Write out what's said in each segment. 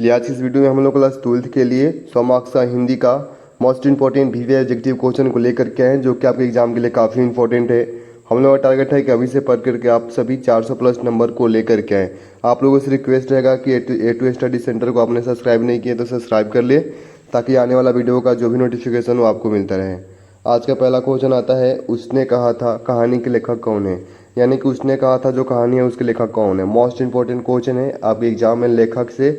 चलिए आज की इस वीडियो में हम लोग क्लास 12th के लिए 100 मार्क्स का हिंदी का most important VVI objective question को लेकर के आए हैं, जो कि आपके एग्जाम के लिए काफ़ी इंपॉर्टेंट है। हम लोगों का टारगेट है कि अभी से पढ़ करके आप सभी 400 प्लस नंबर को लेकर के आए। आप लोगों से रिक्वेस्ट रहेगा कि ए टू स्टडी सेंटर को आपने सब्सक्राइब नहीं किया तो सब्सक्राइब कर ले, ताकि आने वाला वीडियो का जो भी नोटिफिकेशन हो आपको मिलता रहे। आज का पहला क्वेश्चन आता है, उसने कहा था कहानी के लेखक कौन है। यानी कि उसने कहा था जो कहानी है उसके लेखक कौन है। मोस्ट इंपॉर्टेंट क्वेश्चन है, आपके एग्जाम में लेखक से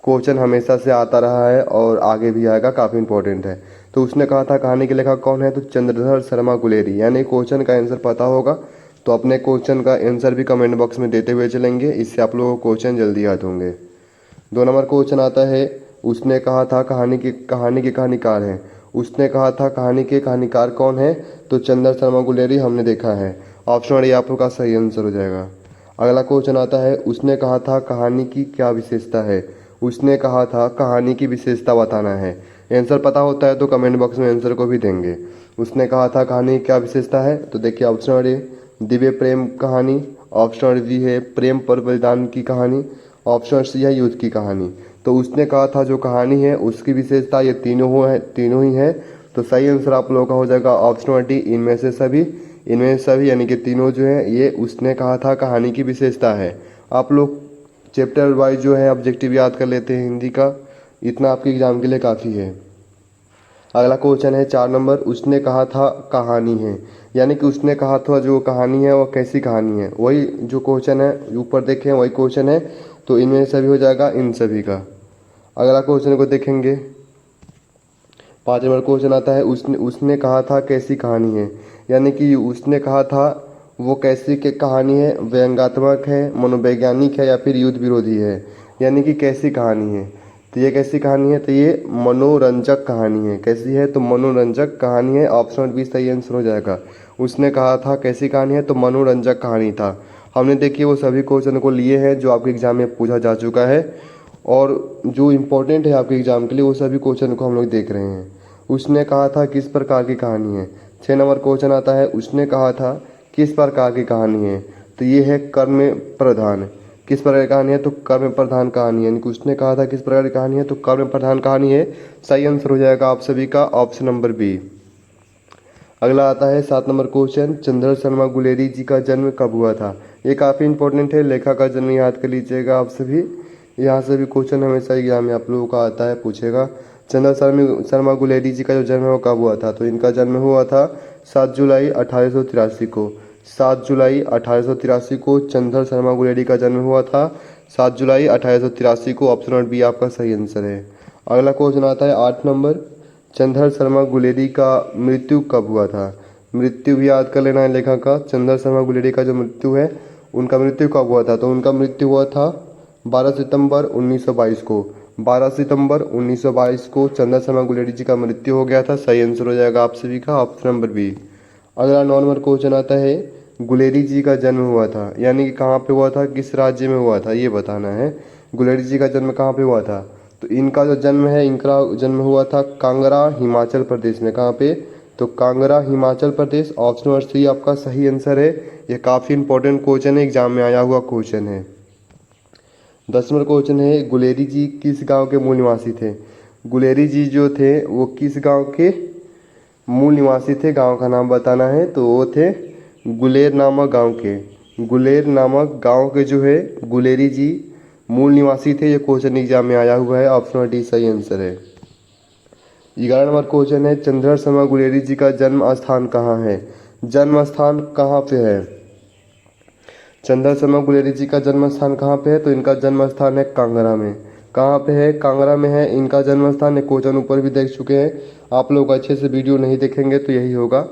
क्वेश्चन हमेशा से आता रहा है और आगे भी आएगा, काफ़ी इंपॉर्टेंट है। तो उसने कहा था कहानी के लेखक कौन है, तो चंद्रधर शर्मा गुलेरी। यानी क्वेश्चन का आंसर पता होगा तो अपने क्वेश्चन का आंसर भी कमेंट बॉक्स में देते हुए चलेंगे, इससे आप लोगों को क्वेश्चन जल्दी याद होंगे। 2 नंबर क्वेश्चन आता है, उसने कहा था कहानी के कहानीकार हैं। उसने कहा था कहानी के कहानीकार कौन है, तो चंद्र शर्मा गुलेरी हमने देखा है। ऑप्शन ए आप लोग का सही आंसर हो जाएगा। अगला क्वेश्चन आता है, उसने कहा था कहानी की क्या विशेषता है। उसने कहा था कहानी की विशेषता बताना है। आंसर पता होता है तो कमेंट बॉक्स में आंसर को भी देंगे। उसने कहा था कहानी की क्या विशेषता है, तो देखिए ऑप्शन ए दिव्य प्रेम कहानी, ऑप्शन बी है प्रेम पर बलिदान की कहानी, ऑप्शन सी है युद्ध की कहानी। तो उसने कहा था जो कहानी है उसकी विशेषता ये तीनों ही है। तो सही आंसर आप लोगों का हो जाएगा ऑप्शन डी इनमें से सभी यानी कि तीनों जो है ये उसने कहा था कहानी की विशेषता है। आप लोग चैप्टर वाइज जो है ऑब्जेक्टिव याद कर लेते हैं हिंदी का, इतना आपके एग्जाम के लिए काफ़ी है। अगला क्वेश्चन है 4 नंबर, उसने कहा था कहानी है। यानी कि उसने कहा था जो कहानी है वो कैसी कहानी है, वही जो क्वेश्चन है ऊपर देखें वही क्वेश्चन है, तो इनमें से भी हो जाएगा इन सभी का। अगला क्वेश्चन को देखेंगे, 5 नंबर क्वेश्चन आता है, उसने कहा था कैसी कहानी है। यानी कि उसने कहा था वो कैसी के कहानी है, व्यंग्यात्मक है, मनोवैज्ञानिक है या फिर युद्ध विरोधी है। यानी कि कैसी कहानी है, तो ये कैसी कहानी है, तो ये मनोरंजक कहानी है। कैसी है, तो मनोरंजक कहानी है। ऑप्शन बी सही आंसर हो जाएगा। उसने कहा था कैसी कहानी है, तो मनोरंजक कहानी था। हमने देखिए वो सभी क्वेश्चन को लिए हैं जो आपके एग्जाम में पूछा जा चुका है, और जो इम्पोर्टेंट है आपके एग्जाम के लिए वो सभी क्वेश्चन को हम लोग देख रहे हैं। उसने कहा था किस प्रकार की कहानी है। 6 नंबर क्वेश्चन आता है, उसने कहा था किस प्रकार की कहानी है, तो ये है कर्म प्रधान। किस प्रकार की कहानी है, तो कर्म प्रधान कहानी है। यानी कि उसने कहा था किस प्रकार की कहानी है, तो कर्म प्रधान कहानी है। सही आंसर हो जाएगा आप सभी का ऑप्शन नंबर बी। अगला आता है 7 नंबर क्वेश्चन, चंद्र शर्मा गुलेरी जी का जन्म कब हुआ था। ये काफ़ी इंपॉर्टेंट है, लेखक का जन्म याद कर लीजिएगा आप सभी। यहाँ से भी क्वेश्चन हमेशा एग्जाम में आप लोगों का आता है, पूछेगा चंद्र शर्मा गुलेरी जी का जो जन्म है वो कब हुआ था, तो इनका जन्म हुआ था 7 जुलाई 1883 को। 7 जुलाई 1883 को चंद्र शर्मा गुलेरी का जन्म हुआ था। 7 जुलाई 1883 को। ऑप्शन बी आपका सही आंसर है। अगला क्वेश्चन आता है 8 नंबर, चंद्र शर्मा गुलेरी का मृत्यु कब हुआ था। मृत्यु भी याद कर लेना है लेखक का। चंद्र शर्मा गुलेरी का जो मृत्यु है उनका मृत्यु कब हुआ था, तो उनका मृत्यु हुआ था 12 सितंबर 1922 को। 12 सितंबर 1922 को चंद्र शर्मा गुलेरी जी का मृत्यु हो गया था। सही आंसर हो जाएगा आप सभी का ऑप्शन नंबर बी। अगला 9 नंबर क्वेश्चन आता है, गुलेरी जी का जन्म हुआ था। यानी कि कहाँ पे हुआ था, किस राज्य में हुआ था, ये बताना है। गुलेरी जी का जन्म कहाँ पे हुआ था, तो इनका जो जन्म है इनका जन्म हुआ था कांगड़ा हिमाचल प्रदेश में। कहाँ पे, तो Kangra Himachal Pradesh. Option number C आपका सही आंसर है। ये काफ़ी इंपॉर्टेंट क्वेश्चन है, एग्जाम में आया हुआ क्वेश्चन है। 10 नंबर क्वेश्चन है, गुलेरी जी किस गांव के मूल निवासी थे। गुलेरी जी जो थे वो किस गांव के मूल निवासी थे, गांव का नाम बताना है। तो वो थे गुलेर नामक गांव के। गुलेर नामक गांव के जो है गुलेरी जी मूल निवासी थे। ये क्वेश्चन एग्जाम में आया हुआ है। ऑप्शन डी सही आंसर है। 11 नंबर क्वेश्चन है, चंद्र शर्मा गुलेरी जी का जन्म स्थान कहाँ है। जन्म स्थान कहाँ पे है, चंद्र शर्मा गुलेरी जी का जन्म स्थान कहाँ पे है, तो इनका जन्म स्थान है कांगड़ा में। कहाँ पे है, कांगड़ा में है इनका जन्म स्थान। क्वेश्चन ऊपर भी देख चुके हैं आप लोग। अच्छे से वीडियो नहीं देखेंगे तो यही होगा,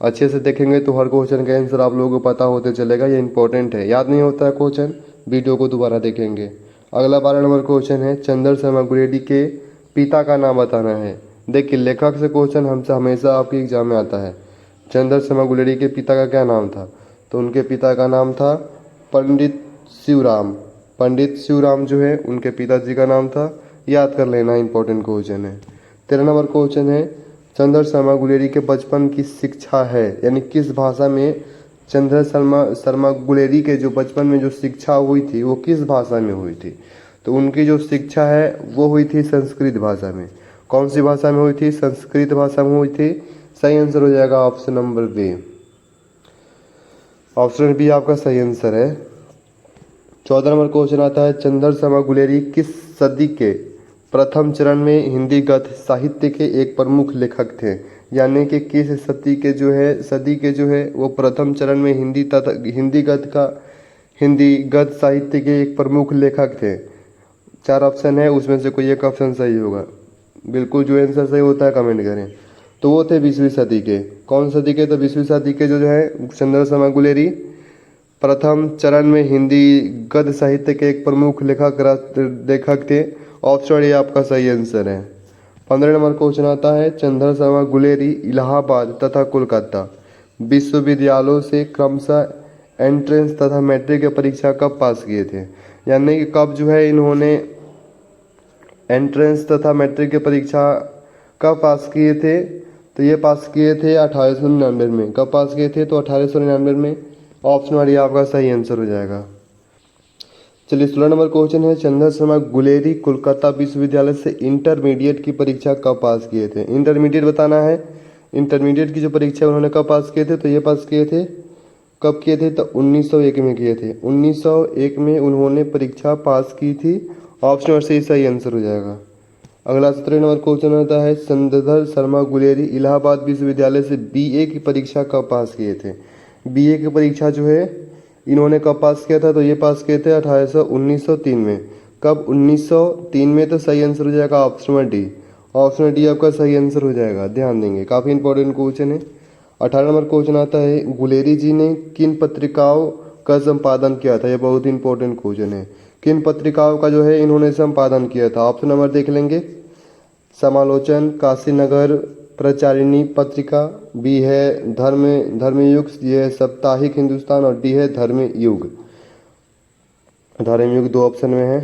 अच्छे से देखेंगे तो हर क्वेश्चन का आंसर आप लोगों को पता होते चलेगा। ये इंपॉर्टेंट है, याद नहीं होता है क्वेश्चन, वीडियो को दोबारा देखेंगे। अगला 12 नंबर क्वेश्चन है, चंद्र शर्मा गुलेरी के पिता का नाम बताना है। देखिए लेखक से क्वेश्चन हमसे हमेशा आपके एग्जाम में आता है। चंद्र शर्मा गुलेरी के पिता का क्या नाम था, तो उनके पिता का नाम था पंडित शिवराम। पंडित शिवराम जो है उनके पिताजी का नाम था, याद कर लेना, इंपॉर्टेंट क्वेश्चन है। 13 नंबर क्वेश्चन है, चंद्र शर्मा गुलेरी के बचपन की शिक्षा है। यानी किस भाषा में चंद्र शर्मा गुलेरी के जो बचपन में जो शिक्षा हुई थी वो किस भाषा में हुई थी, तो उनकी जो शिक्षा है वो हुई थी संस्कृत भाषा में। कौन सी भाषा में हुई थी? संस्कृत भाषा में हुई थी। सही आंसर हो जाएगा option number B. Option B आपका सही आंसर है। 14 नंबर क्वेश्चन आता है, चंद्रशर्मा गुलेरी किस सदी के प्रथम चरण में हिंदी गद्य साहित्य के एक प्रमुख लेखक थे? यानी कि किस सदी के जो है वो प्रथम चरण में हिंदी गद्य साहित्य के एक प्रमुख लेखक थे। 4 ऑप्शन है, उसमें से कोई एक ऑप्शन सही होगा। बिल्कुल जो आंसर सही होता है कमेंट करें। तो वो थे 20वीं सदी के। कौन सदी के? तो 20वीं सदी के जो है चंद्रशर्मा गुलेरी प्रथम चरण में हिंदी गद्य साहित्य के एक प्रमुख लेखक थे। ऑप्शन ए आपका सही आंसर है। 15 नंबर क्वेश्चन आता है, चंद्रशर्मा गुलेरी इलाहाबाद तथा कोलकाता विश्वविद्यालयों से क्रमशः एंट्रेंस तथा मैट्रिक की परीक्षा कब पास किए थे? यानी कि कब जो है इन्होंने एंट्रेंस तथा मैट्रिक की परीक्षा कब पास किए थे? तो ये पास किए थे 1899 में। कब पास किए थे? तो 1899 में। ऑप्शन वाली आपका सही आंसर हो जाएगा। चलिए 16 नंबर क्वेश्चन है, चंद्रशर्मा गुलेरी कोलकाता विश्वविद्यालय से इंटरमीडिएट की परीक्षा कब पास किए थे? इंटरमीडिएट बताना है। इंटरमीडिएट की जो परीक्षा उन्होंने कब पास किए थे? तो ये पास किए थे, कब किए थे? तो 1901 में किए थे। 1901 में उन्होंने परीक्षा पास की थी। ऑप्शन से सही आंसर हो जाएगा। अगला 17 नंबर क्वेश्चन आता है, चंद्रधर शर्मा गुलेरी इलाहाबाद विश्वविद्यालय से बीए की परीक्षा कब पास किए थे? बीए की परीक्षा जो है इन्होंने कब पास किया था? तो ये पास किए थे 1903 में। कब? 1903 में। तो सही आंसर हो जाएगा ऑप्शन डी। ऑप्शन डी आपका सही आंसर हो जाएगा। ध्यान देंगे, काफ़ी इंपॉर्टेंट क्वेश्चन है। 18 नंबर क्वेश्चन आता है, गुलेरी जी ने किन पत्रिकाओं का संपादन किया था? यह बहुत इंपॉर्टेंट क्वेश्चन है। किन पत्रिकाओं का जो है इन्होंने संपादन किया था? ऑप्शन नंबर देख लेंगे। समालोचन, काशीनगर प्रचारिणी पत्रिका, बी है धर्मयुग, सी है साप्ताहिक हिंदुस्तान और डी है धर्मयुग। धर्मयुग 2 ऑप्शन में है।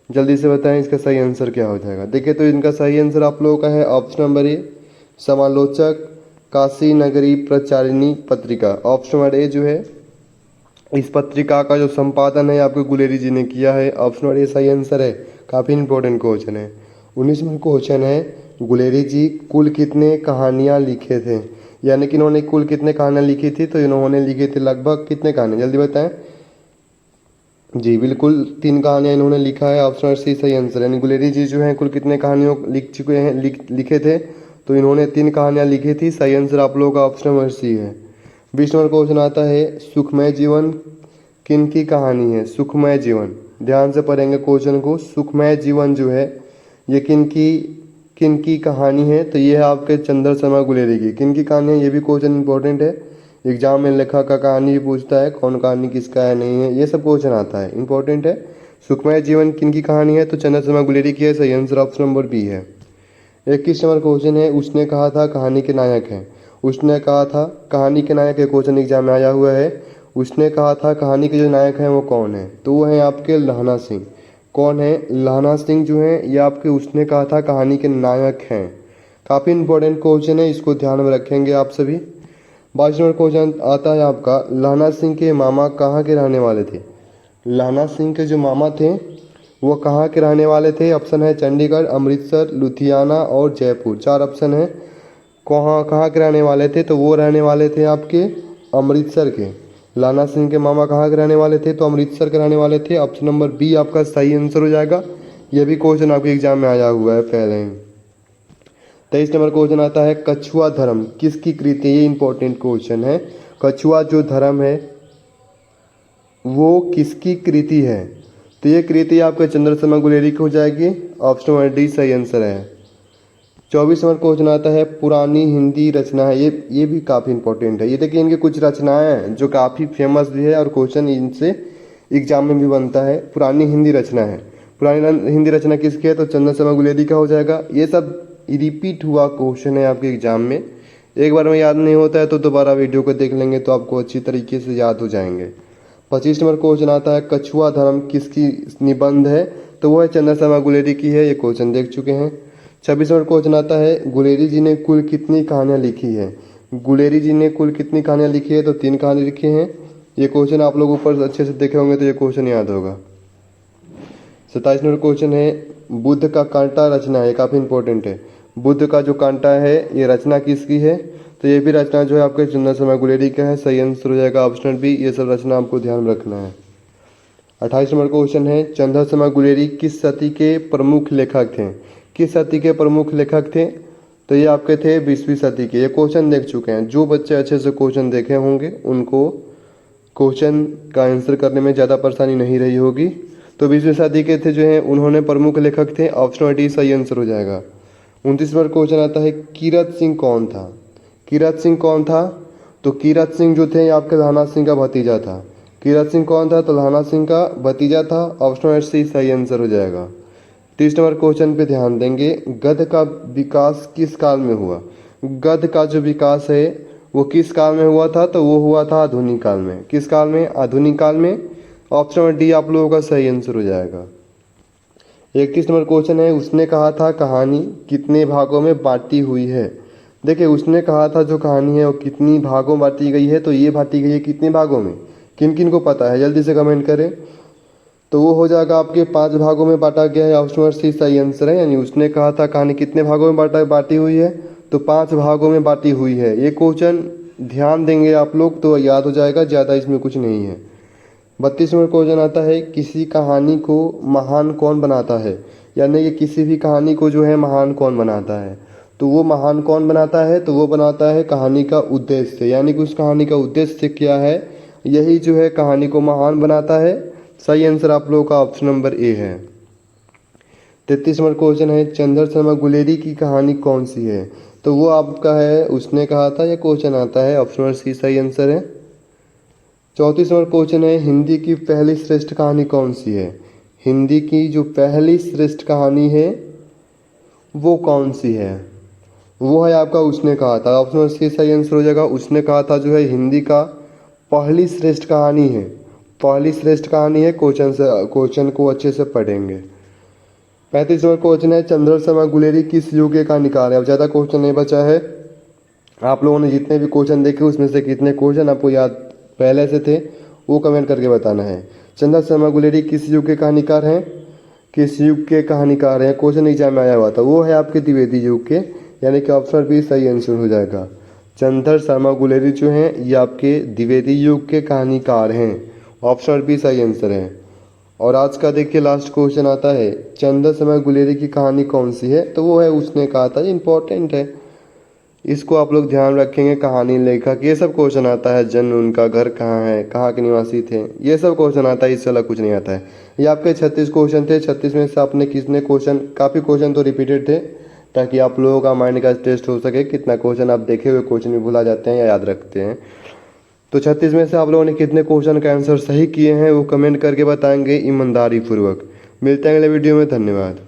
जल्दी से बताएं इसका सही आंसर क्या हो जाएगा। देखिए तो इनका सही आंसर आप लोगों का है ऑप्शन नंबर ए, समालोचक काशी नगरी प्रचारिणी पत्रिका। ऑप्शन नंबर ए जो है इस पत्रिका का जो संपादन है आपके गुलेरी जी ने किया है। ऑप्शन नंबर ए सही आंसर है। काफ़ी इंपॉर्टेंट क्वेश्चन है। 19वां क्वेश्चन है, गुलेरी जी कुल कितने कहानियाँ लिखे थे? यानी कि इन्होंने कुल कितने कहानियाँ लिखी थी? तो इन्होंने लिखी थी लगभग कितने कहानियाँ? जल्दी बताएं। जी बिल्कुल 3 कहानियाँ इन्होंने लिखा है। ऑप्शन सी सही आंसर। यानी गुलेरी जी जो हैं कुल कितने कहानियों लिख चुके हैं, लिखे थे? तो इन्होंने 3 कहानियाँ लिखी थी। सही आंसर आप लोगों का ऑप्शन नंबर सी है। 20 नंबर क्वेश्चन आता है, सुखमय जीवन किन की कहानी है? सुखमय जीवन, ध्यान से पढ़ेंगे क्वेश्चन को। सुखमय जीवन जो है ये किन की कहानी है? तो ये है आपके चंद्रशर्मा गुलेरी की। किन की कहानी है? ये भी क्वेश्चन इंपॉर्टेंट है। एग्जाम में लेखक का कहानी भी पूछता है, कौन कहानी किसका है नहीं है, ये सब क्वेश्चन आता है, इंपॉर्टेंट है। सुखमय जीवन किन की कहानी है? तो चंद्रशर्मा गुलेरी की है। सही आंसर ऑप्शन नंबर बी है। 21 नंबर क्वेश्चन है, उसने कहा था कहानी के नायक हैं। उसने कहा था कहानी के नायक, क्वेश्चन एग्जाम में आया हुआ है। उसने कहा था कहानी के जो नायक हैं वो कौन है? तो वो है आपके लहना सिंह। कौन है? लहना सिंह जो है ये आपके उसने कहा था कहानी के नायक हैं। काफ़ी इंपॉर्टेंट क्वेश्चन है, इसको ध्यान में रखेंगे आप सभी। 22 नंबर क्वेश्चन आता है आपका, लहना सिंह के मामा कहाँ के रहने वाले थे? लहना सिंह के जो मामा थे वो कहाँ के रहने वाले थे? ऑप्शन है चंडीगढ़, अमृतसर, लुधियाना और जयपुर। 4 ऑप्शन है। कहाँ के रहने वाले थे? तो वो रहने वाले थे आपके अमृतसर के। लाना सिंह के मामा कहाँ के रहने वाले थे? तो अमृतसर के रहने वाले थे। ऑप्शन नंबर बी आपका सही आंसर हो जाएगा। यह भी क्वेश्चन आपके एग्जाम में आया हुआ है पहले ही। 23 नंबर क्वेश्चन आता है, कछुआ धर्म किसकी कृति है? ये इंपॉर्टेंट क्वेश्चन है। कछुआ जो धर्म है वो किसकी कृति है? तो ये कृति आपके चंद्रशर्मा गुलेरी की हो जाएगी। ऑप्शन नंबर डी सही आंसर है। 24 नंबर क्वेश्चन आता है, पुरानी हिंदी रचना है। ये भी काफ़ी इंपॉर्टेंट है। ये देखिए इनके कुछ रचनाएं हैं जो काफ़ी फेमस भी है और क्वेश्चन इनसे एग्जाम में भी बनता है। पुरानी हिंदी रचना है। पुरानी हिंदी रचना किसकी है? तो चंद्रशर्मा गुलेरी का हो जाएगा। ये सब रिपीट हुआ क्वेश्चन है आपके एग्जाम में। एक बार में याद नहीं होता है तो दोबारा वीडियो को देख लेंगे तो आपको अच्छी तरीके से याद हो जाएंगे। 25 नंबर क्वेश्चन आता है, कछुआ धर्म किसकी निबंध है? तो वो है चंद्रशर्मा गुलेरी की है। ये क्वेश्चन देख चुके हैं। 26 नंबर क्वेश्चन आता है, गुलेरी जी ने कुल कितनी कहानियाँ लिखी है? गुलेरी जी ने कुल कितनी कहानियाँ लिखी है? तो 3 कहानी लिखी हैं। ये क्वेश्चन आप लोग ऊपर अच्छे से देखे होंगे तो ये क्वेश्चन याद होगा। 27 नंबर क्वेश्चन है बुद्ध का कांटा रचना, ये काफ़ी इंपॉर्टेंट है। बुद्ध का जो कांटा है ये रचना किसकी है? तो ये भी रचना जो है आपके चंद्र शर्मा गुलेरी का है। सही आंसर हो जाएगा ऑप्शन बी। ये सब रचना आपको ध्यान में रखना है। 28 नंबर क्वेश्चन है चंद्र शर्मा गुलेरी किस सदी के प्रमुख लेखक थे? किस सदी के प्रमुख लेखक थे? तो ये आपके थे 20वीं सदी के। ये क्वेश्चन देख चुके हैं। जो बच्चे अच्छे से क्वेश्चन देखे होंगे उनको क्वेश्चन का आंसर करने में ज़्यादा परेशानी नहीं रही होगी। तो 20वीं सदी के थे जो हैं उन्होंने प्रमुख लेखक थे। ऑप्शन डी सही आंसर हो जाएगा। 29 नंबर क्वेश्चन आता है कीरत सिंह कौन था? कीरत सिंह कौन था? तो कीरत सिंह जो थे आपके लहना सिंह का भतीजा था। कीरत सिंह कौन था? तो लहना सिंह का भतीजा था। ऑप्शन सी सही आंसर हो जाएगा। 30 नंबर क्वेश्चन पे ध्यान देंगे। गद्य का विकास किस काल में हुआ? गद्य का जो विकास है वो किस काल में हुआ था? तो वो हुआ था आधुनिक काल में। किस काल में? आधुनिक काल में। ऑप्शन डी आप लोगों का सही आंसर हो जाएगा। 31 नंबर क्वेश्चन है उसने कहा था कहानी कितने भागों में बांटी हुई है? देखिए उसने कहा था जो कहानी है वो कितनी भागों में बांटी गई है? तो ये बांटी गई है कितने भागों में? किन किन को पता है जल्दी से कमेंट करें। तो वो हो जाएगा आपके 5 भागों में बांटा गया है। ऑप्शन सी सही आंसर है। यानी उसने कहा था कहानी कितने भागों में बांटी हुई है? तो 5 भागों में बांटी हुई है। ये क्वेश्चन ध्यान देंगे आप लोग तो याद हो जाएगा, ज़्यादा इसमें कुछ नहीं है। 32 नंबर क्वेश्चन आता है किसी कहानी को महान कौन बनाता है? यानी कि किसी भी कहानी को जो है महान कौन बनाता है? तो वो महान कौन बनाता है? तो वो बनाता है कहानी का उद्देश्य। यानी कि उस कहानी का उद्देश्य क्या है, यही जो है कहानी को महान बनाता है। सही आंसर आप लोगों का ऑप्शन नंबर ए है। 33 नंबर क्वेश्चन है चंद्र शर्मा गुलेरी की कहानी कौन सी है? तो वो आपका है उसने कहा था। यह क्वेश्चन आता है। ऑप्शन नंबर सी सही आंसर है। 34 नंबर क्वेश्चन है हिंदी की पहली श्रेष्ठ कहानी कौन सी है? हिंदी की जो पहली श्रेष्ठ कहानी है वो कौन सी है? वो है आपका उसने कहा था। ऑप्शन सी सही आंसर हो जाएगा। उसने कहा था जो है हिंदी का पहली श्रेष्ठ कहानी है। पहली श्रेष्ठ कहानी है। क्वेश्चन को अच्छे से पढ़ेंगे। 35 नंबर क्वेश्चन है चंद्र शर्मा गुलेरी किस युग के कहानीकार है? अब ज़्यादा क्वेश्चन नहीं बचा है। आप लोगों ने जितने भी क्वेश्चन देखे उसमें से कितने क्वेश्चन आपको याद पहले से थे वो कमेंट करके बताना है। चंद्र शर्मा गुलेरी किस युग के कहानीकार हैं? किस युग के कहानीकार हैं? क्वेश्चन एग्जाम में आया हुआ था। वो है आपके द्विवेदी युग के। यानी कि ऑप्शन बी सही आंसर हो जाएगा। चंद्र शर्मा गुलेरी जो हैं ये आपके द्विवेदी युग के कहानीकार हैं। ऑप्शन बी सही आंसर है। और आज का देखिए लास्ट क्वेश्चन आता है चंद्र शर्मा गुलेरी की कहानी कौन सी है? तो वो है उसने कहा था। इंपॉर्टेंट है, इसको आप लोग ध्यान रखेंगे। कहानी, लेखक, ये सब क्वेश्चन आता है। जन्म, उनका घर कहाँ है, कहाँ के निवासी थे, ये सब क्वेश्चन आता है। इससे अलग कुछ नहीं आता है। ये आपके 36 क्वेश्चन थे। 36 में से आपने कितने क्वेश्चन, काफ़ी क्वेश्चन तो रिपीटेड थे ताकि आप लोगों का माइंड का टेस्ट हो सके कितना क्वेश्चन आप देखे हुए क्वेश्चन भी भुला जाते हैं या याद रखते हैं। तो 36 में से आप लोगों ने कितने क्वेश्चन का आंसर सही किए हैं वो कमेंट करके बताएंगे ईमानदारी पूर्वक। मिलते हैं अगले वीडियो में। धन्यवाद।